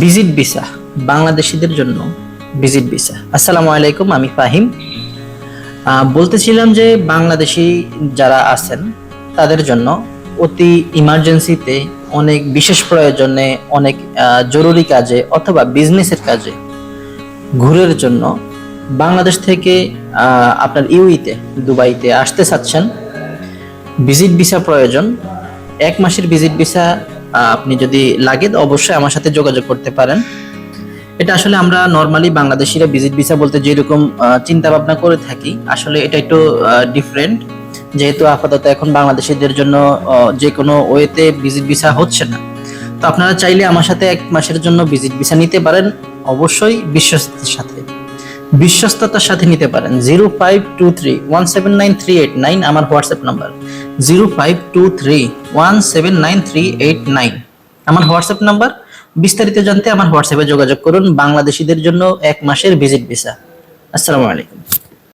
Visit visa, বাংলাদেশিদের জন্য visit visa. আসসালামু আলাইকুম, আমি ফাহিম। বলতেছিলাম যে বাংলাদেশি যারা আছেন তাদের জন্য অতি ইমার্জেন্সিতে, অনেক বিশেষ প্রয়োজনে, অনেক জরুরি কাজে অথবা বিজনেসের কাজে ঘুরের জন্য বাংলাদেশ থেকে আপনার ইউইতে, দুবাইতে আসতে চাচ্ছেন, ভিজিট ভিসা প্রয়োজন। 1 মাসের ভিজিট ভিসা আপনি যদি লাগে অবশ্যই আমার সাথে যোগাযোগ করতে পারেন। এটা আসলে আমরা নর্মালি বাংলাদেশিরা ভিজিট ভিসা বলতে যেরকম চিন্তা ভাবনা করে থাকি, আসলে এটা একটু ডিফারেন্ট। যেহেতু আপাতত এখন বাংলাদেশিদের জন্য যে কোনো ওয়েতে ভিজিট ভিসা হচ্ছে না, তো আপনারা চাইলে আমার সাথে 1 মাসের জন্য ভিজিট ভিসা নিতে পারেন। অবশ্যই বিশ্বস্ততার সাথে নিতে পারেন। 0523179389 আমার হোয়াটসঅ্যাপ নাম্বার। 0523179389 আমার হোয়াটসঅ্যাপ নাম্বার। বিস্তারিত জানতে আমার হোয়াটসঅ্যাপে যোগাযোগ করুন। বাংলাদেশিদের জন্য 1 মাসের ভিজিট ভিসা। আসসালামু আলাইকুম।